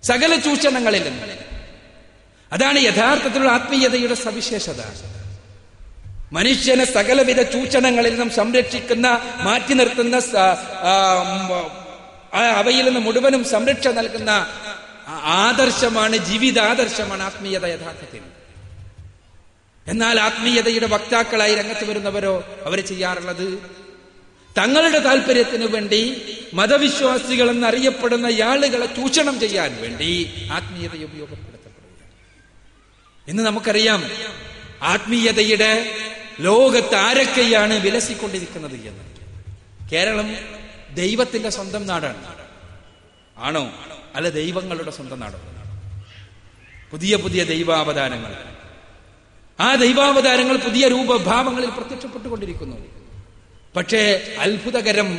സകല ചൂഷണങ്ങളിൽ നിന്ന്. അതാണ് യഥാർത്ഥത്തിലുള്ള ആത്മീയതയുടെ സവിശേഷത. മനുഷ്യനെ സകലവിധ ചൂഷണങ്ങളിൽ നിന്നും സംരക്ഷിക്കുന്ന, മാറ്റി നിർത്തുന്ന, അവയിൽ നിന്ന് മുഴുവനും സംരക്ഷ നൽകുന്ന ആദർശമാണ്, ജീവിതാദർശമാണ് ആത്മീയത യഥാർത്ഥത്തിൽ. എന്നാൽ ആത്മീയതയുടെ വക്താക്കളായി രംഗത്ത് വരുന്നവരോ അവർ ചെയ്യാറുള്ളത് തങ്ങളുടെ താല്പര്യത്തിനു വേണ്ടി മതവിശ്വാസികൾ എന്നറിയപ്പെടുന്ന ആളുകളെ ചൂഷണം ചെയ്യാൻ വേണ്ടി ആത്മീയതയെ ഉപയോഗപ്പെടുത്തപ്പെടുകയാണ്. ഇന്ന് നമുക്കറിയാം ആത്മീയതയുടെ ലോകത്ത് ആരൊക്കെയാണ് വിലസിക്കൊണ്ടിരിക്കുന്നത് എന്ന്. കേരളം ദൈവത്തിന്റെ സ്വന്തം നാടാണ്. ആണോ? അല്ല, ദൈവങ്ങളുടെ സ്വന്തം നാടോ? പുതിയ പുതിയ ദൈവാവതാരങ്ങൾ, ആ ദൈവാവതാരങ്ങൾ പുതിയ രൂപഭാവങ്ങളിൽ പ്രത്യക്ഷപ്പെട്ടുകൊണ്ടിരിക്കുന്നു. പക്ഷേ അത്ഭുതകരം,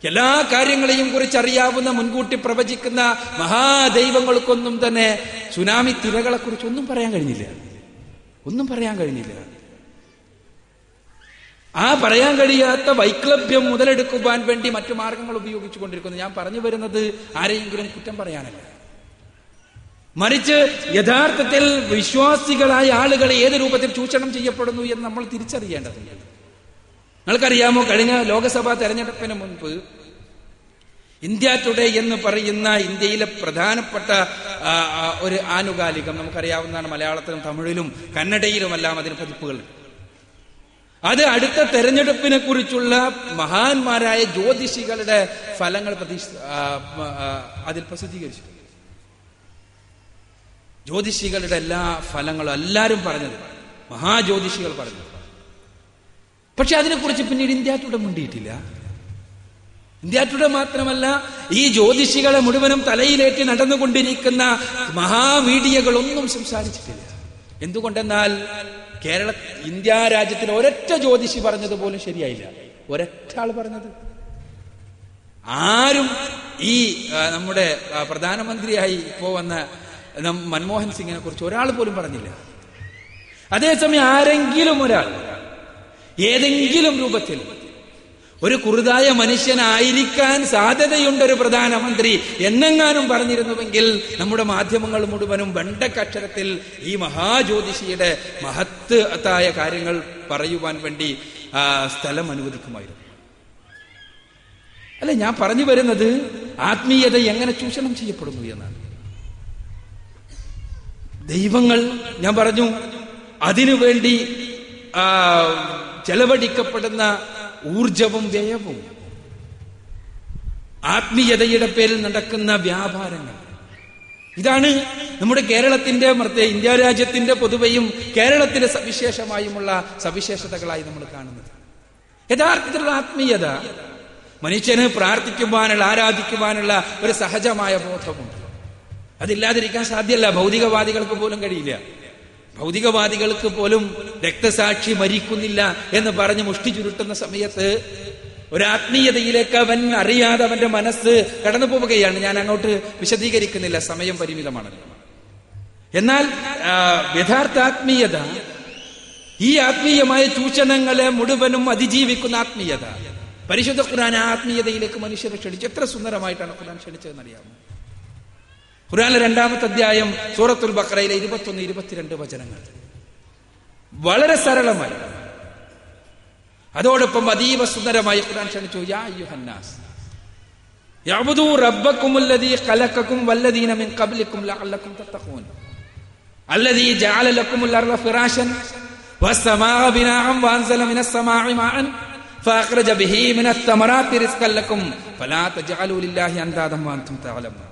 എല്ലാ കാര്യങ്ങളെയും കുറിച്ച് അറിയാവുന്ന, മുൻകൂട്ടി പ്രവചിക്കുന്ന മഹാദൈവങ്ങൾക്കൊന്നും തന്നെ സുനാമി തിരകളെ കുറിച്ച് ഒന്നും പറയാൻ കഴിഞ്ഞില്ല. ആ പറയാൻ കഴിയാത്ത വൈക്ലഭ്യം മുതലെടുക്കുവാൻ വേണ്ടി മറ്റു മാർഗങ്ങൾ ഉപയോഗിച്ചു കൊണ്ടിരിക്കുന്നു. ഞാൻ പറഞ്ഞു വരുന്നത് ആരെയെങ്കിലും കുറ്റം പറയാനല്ല, മറിച്ച് യഥാർത്ഥത്തിൽ വിശ്വാസികളായ ആളുകളെ ഏത് രൂപത്തിൽ ചൂഷണം ചെയ്യപ്പെടുന്നു എന്ന് നമ്മൾ തിരിച്ചറിയേണ്ടതുണ്ട്. നിങ്ങൾക്കറിയാമോ, കഴിഞ്ഞ ലോക്സഭാ തെരഞ്ഞെടുപ്പിന് മുൻപ് ഇന്ത്യ ടുഡേ എന്ന് പറയുന്ന ഇന്ത്യയിലെ പ്രധാനപ്പെട്ട ഒരു ആനുകാലികം, നമുക്കറിയാവുന്നതാണ്, മലയാളത്തിലും തമിഴിലും കന്നഡയിലുമെല്ലാം അതിന് പതിപ്പുകളുണ്ട്. അത് അടുത്ത തെരഞ്ഞെടുപ്പിനെ കുറിച്ചുള്ള മഹാന്മാരായ ജ്യോതിഷികളുടെ ഫലങ്ങൾ അതിൽ പ്രസിദ്ധീകരിച്ചു. ജ്യോതിഷികളുടെ എല്ലാ ഫലങ്ങളും എല്ലാവരും പറഞ്ഞത്, മഹാജ്യോതിഷികൾ പറഞ്ഞത്. പക്ഷെ അതിനെക്കുറിച്ച് പിന്നീട് ഇന്ത്യ ടുഡേ മുണ്ടിയിട്ടില്ല. ഇന്ത്യ ടുഡേ മാത്രമല്ല, ഈ ജ്യോതിഷികളെ മുഴുവനും തലയിലേറ്റി നടന്നുകൊണ്ടിരിക്കുന്ന മഹാമീഡിയകളൊന്നും സംസാരിച്ചിട്ടില്ല. എന്തുകൊണ്ടെന്നാൽ ഇന്ത്യ രാജ്യത്തിൽ ഒരൊറ്റ ജ്യോതിഷി പറഞ്ഞതുപോലും ശരിയായില്ല. ഒരൊറ്റ ആൾ പറഞ്ഞത്. ആരും ഈ നമ്മുടെ പ്രധാനമന്ത്രിയായി ഇപ്പോ വന്ന മൻമോഹൻ സിംഗിനെ കുറിച്ച് ഒരാൾ പോലും പറഞ്ഞില്ല. അതേസമയം ആരെങ്കിലും ഒരാൾ ഏതെങ്കിലും രൂപത്തിൽ ഒരു കുറുതായ മനുഷ്യനായിരിക്കാൻ സാധ്യതയുണ്ടൊരു പ്രധാനമന്ത്രി എന്നെങ്ങാനും പറഞ്ഞിരുന്നുവെങ്കിൽ നമ്മുടെ മാധ്യമങ്ങൾ മുഴുവനും വെണ്ടക്കക്ഷരത്തിൽ ഈ മഹാജ്യോതിഷിയുടെ മഹത്തായ കാര്യങ്ങൾ പറയുവാൻ വേണ്ടി സ്ഥലം അനുവദിക്കുമായിരുന്നു. അല്ലെ, ഞാൻ പറഞ്ഞു വരുന്നത് ആത്മീയത എങ്ങനെ ചൂഷണം ചെയ്യപ്പെടുന്നു എന്നാണ്. ദൈവങ്ങൾ, ഞാൻ പറഞ്ഞു, അതിനുവേണ്ടി ചെലവഴിക്കപ്പെടുന്ന ഊർജവും വ്യയവും, ആത്മീയതയുടെ പേരിൽ നടക്കുന്ന വ്യാപാരങ്ങൾ, ഇതാണ് നമ്മുടെ കേരളത്തിന്റെ, ഇന്ത്യ രാജ്യത്തിന്റെ പൊതുവെയും കേരളത്തിലെ സവിശേഷമായുമുള്ള സവിശേഷതകളായി നമ്മൾ കാണുന്നത്. യഥാർത്ഥത്തിലുള്ള ആത്മീയത മനുഷ്യന് പ്രാർത്ഥിക്കുവാനുള്ള, ആരാധിക്കുവാനുള്ള ഒരു സഹജമായ ബോധമുണ്ട്. അതില്ലാതിരിക്കാൻ സാധ്യമല്ല. ഭൗതികവാദികൾക്ക് പോലും കഴിയില്ല. ഭൗതികവാദികൾക്ക് പോലും രക്തസാക്ഷി മരിക്കുന്നില്ല എന്ന് പറഞ്ഞ് മുഷ്ടി ചുരുട്ടുന്ന സമയത്ത് ഒരാത്മീയതയിലേക്ക് അവൻ അറിയാതെ അവന്റെ മനസ്സ് കടന്നു പോവുകയാണ്. ഞാൻ അങ്ങോട്ട് വിശദീകരിക്കുന്നില്ല, സമയം പരിമിതമാണ്. എന്നാൽ യഥാർത്ഥ ആത്മീയത, ഈ ആത്മീയമായ ചൂഷണങ്ങളെ മുഴുവനും അതിജീവിക്കുന്ന ആത്മീയത, പരിശുദ്ധ ഖുർആൻ ആത്മീയതയിലേക്ക് മനുഷ്യരെ ക്ഷണിച്ചു. എത്ര സുന്ദരമായിട്ടാണ് ഖുർആൻ ക്ഷണിച്ചതെന്നറിയാമോ? ഖുർആനിലെ 2-ാമത്തെ അധ്യായം സൂറത്തുൽ ബഖറയിലെ 21-22 വചനങ്ങൾ വളരെ സരളമായി, അതോടൊപ്പം അതീവ സുന്ദരമായി ഖുർആൻ ക്ഷണിച്ചു. യാ അയ്യുഹന്നാസ് യഅ്ബുദൂ റബ്ബക്കുമുല്ലദീ ഖലഖക്കും വല്ലദീന മിൻ ഖബ്ലിക്കും ലഅല്ലക്കും തത്തഖൂൻ അല്ലദീ ജഅല ലക്കുമുൽ അർള ഫിറാശൻ വസ്സമാഅ ബിനാഅൻ വഅൻസല മിനസ് സമാഇ മാഅൻ ഫഅഖ്റജ ബിഹി മിനത്ത് തമറാത്തി റിസ്ഖൻ ലക്കും ഫലാ തജഅലൂ ലില്ലാഹി അൻദാദൻ വഅൻതും തഅലമൂൻ.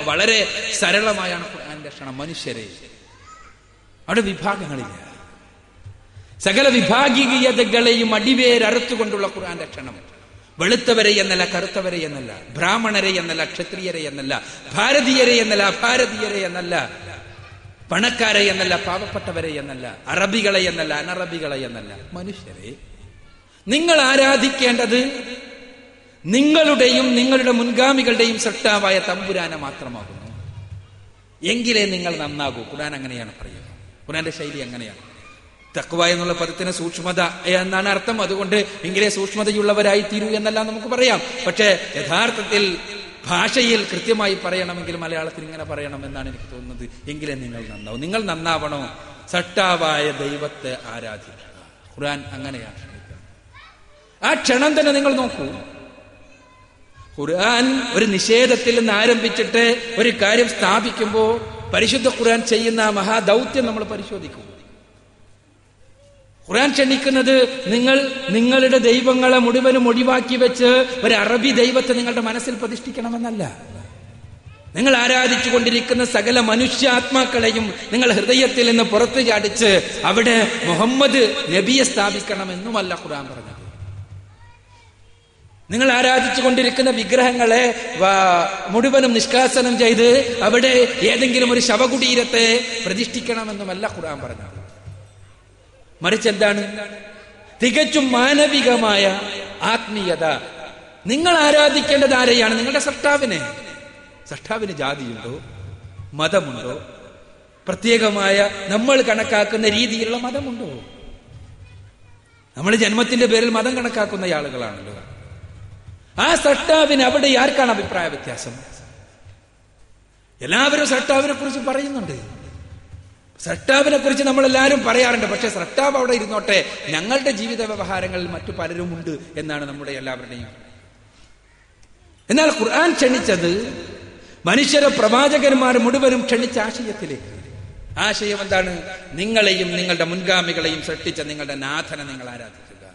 വളരെ സരളമായാണ് ഖുർആന്റെ ക്ഷണം. മനുഷ്യരെ, അവിടെ വിഭാഗങ്ങളില്ല. സകല വിഭാഗീയതകളെയും അടിവേരറുത്തുകൊണ്ടുള്ള ഖുർആന്റെ ക്ഷണം. വെളുത്തവരെ എന്നല്ല, കറുത്തവരെ എന്നല്ല, ബ്രാഹ്മണരെ എന്നല്ല, ക്ഷത്രിയരെ എന്നല്ല, ഭാരതീയരെ എന്നല്ല, അഭാരതീയരെ എന്നല്ല, പണക്കാരെ എന്നല്ല, പാവപ്പെട്ടവരെ എന്നല്ല, അറബികളെ എന്നല്ല, അനറബികളെ എന്നല്ല. മനുഷ്യരെ, നിങ്ങൾ ആരാധിക്കേണ്ടത് നിങ്ങളുടെയും നിങ്ങളുടെ മുൻഗാമികളുടെയും സൃഷ്ടാവായ തമ്പുരാനെ മാത്രമാകുന്നു. എങ്കിലേ നിങ്ങൾ നന്നാകൂ. ഖുർആൻ അങ്ങനെയാണ് പറയുക. ഖുർആന്റെ ശൈലി അങ്ങനെയാണ്. തഖ്വ എന്നുള്ള പദത്തിന് സൂക്ഷ്മത എന്നാണ് അർത്ഥം. അതുകൊണ്ട് എങ്കിലേ സൂക്ഷ്മതയുള്ളവരായി തീരൂ എന്നെല്ലാം നമുക്ക് പറയാം. പക്ഷേ യഥാർത്ഥത്തിൽ ഭാഷയിൽ കൃത്യമായി പറയണമെങ്കിൽ മലയാളത്തിൽ ഇങ്ങനെ പറയണം എന്നാണ് എനിക്ക് തോന്നുന്നത്. എങ്കിലേ നിങ്ങൾ നന്നാവും. നിങ്ങൾ നന്നാവണോ? സട്ടാവായ ദൈവത്തെ ആരാധിക്കുക. ഖുർആൻ അങ്ങനെയാണ്. ആ ക്ഷണം തന്നെ നിങ്ങൾ നോക്കൂ. ഖുർആൻ ഒരു നിഷേധത്തിൽ നിന്ന് ആരംഭിച്ചിട്ട് ഒരു കാര്യം സ്ഥാപിക്കുമ്പോൾ പരിശുദ്ധ ഖുർആൻ ചെയ്യുന്ന ആ മഹാദൗത്യം നമ്മൾ പരിശോധിക്കും. ഖുർആൻ ക്ഷണിക്കുന്നത് നിങ്ങളുടെ ദൈവങ്ങളെ മുഴുവനും ഒഴിവാക്കി വെച്ച് ഒരു അറബി ദൈവത്തെ നിങ്ങളുടെ മനസ്സിൽ പ്രതിഷ്ഠിക്കണമെന്നല്ല. നിങ്ങൾ ആരാധിച്ചു കൊണ്ടിരിക്കുന്ന സകല മനുഷ്യാത്മാക്കളെയും നിങ്ങൾ ഹൃദയത്തിൽ നിന്ന് പുറത്തു ചാടിച്ച് അവിടെ മുഹമ്മദ് നബിയെ സ്ഥാപിക്കണമെന്നുമല്ല ഖുർആൻ പറഞ്ഞത്. നിങ്ങൾ ആരാധിച്ചു കൊണ്ടിരിക്കുന്ന വിഗ്രഹങ്ങളെ മുഴുവനും നിഷ്കാസനം ചെയ്ത് അവിടെ ഏതെങ്കിലും ഒരു ശവകുടീരത്തെ പ്രതിഷ്ഠിക്കണമെന്നുമല്ല ഖുർആൻ പറഞ്ഞത്. മറിച്ച് എന്താണ്? തികച്ചും മാനവികമായ ആത്മീയത. നിങ്ങൾ ആരാധിക്കേണ്ടത് ആരെയാണ്? നിങ്ങളുടെ സൃഷ്ടാവിനെ. സൃഷ്ടാവിന് ജാതിയുണ്ടോ? മതമുണ്ടോ? പ്രത്യേകമായ നമ്മൾ കണക്കാക്കുന്ന രീതിയിലുള്ള മതമുണ്ടോ? നമ്മൾ ജന്മത്തിന്റെ പേരിൽ മതം കണക്കാക്കുന്ന ആളുകളാണല്ലോ. ആ സൃഷ്ടാവിന് അവിടെ ആർക്കാണ് അഭിപ്രായ വ്യത്യാസം? എല്ലാവരും സൃഷ്ടാവിനെ കുറിച്ച് പറയുന്നുണ്ട്. സൃഷ്ടാവിനെ കുറിച്ച് നമ്മൾ എല്ലാവരും പറയാറുണ്ട്. പക്ഷെ സൃഷ്ടാവ് അവിടെ ഇരുന്നോട്ടെ, ഞങ്ങളുടെ ജീവിത വ്യവഹാരങ്ങളിൽ മറ്റു പലരും ഉണ്ട് എന്നാണ് നമ്മുടെ എല്ലാവരുടെയും. എന്നാൽ ഖുർആൻ ക്ഷണിച്ചത് മനുഷ്യരെ പ്രവാചകന്മാർ മുഴുവനും ക്ഷണിച്ച ആശയത്തിലേക്ക്. ആശയം എന്താണ്? നിങ്ങളെയും നിങ്ങളുടെ മുൻഗാമികളെയും സൃഷ്ടിച്ച നിങ്ങളുടെ നാഥനെ നിങ്ങൾ ആരാധിക്കുക.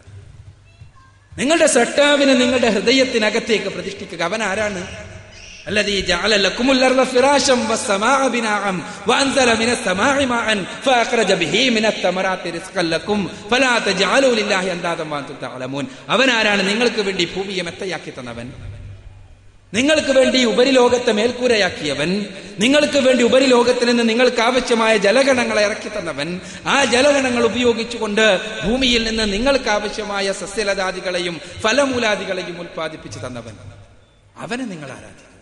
നിങ്ങളുടെ സൃഷ്ടാവിനെ നിങ്ങളുടെ ഹൃദയത്തിനകത്തേക്ക് പ്രതിഷ്ഠിക്കുക. അവൻ ആരാണ്? الذي جعل لكم الأرض فراشا والسماء بناء وأنزل من السماء ماء فأخرج به من الثمرات رزقا لكم فلا تجعلوا لله أندادا وأنتم تعلمون. അവൻ ആരാണ്? നിങ്ങൾക്ക് വേണ്ടി ഭൂമിയെ മെത്തയാക്കി തന്നവൻ, നിങ്ങൾക്ക് വേണ്ടി ഉപരിലോകത്തെ മേൽക്കൂരയാക്കിയവൻ, നിങ്ങൾക്ക് വേണ്ടി ഉപരിലോകത്തിൽ നിന്ന് നിങ്ങൾക്ക് ആവശ്യമായ ജലഗണങ്ങളെ ഇറക്കി തന്നവൻ, ആ ജലഗണങ്ങൾ ഉപയോഗിച്ചുകൊണ്ട് ഭൂമിയിൽ നിന്ന് നിങ്ങൾക്ക് ആവശ്യമായ സസ്യലതാദികളെയും ഫലമൂലാദികളെയും ഉൽപ്പാദിപ്പിച്ചു തന്നവൻ. അവനെ നിങ്ങൾ ആരാധിക്കുക.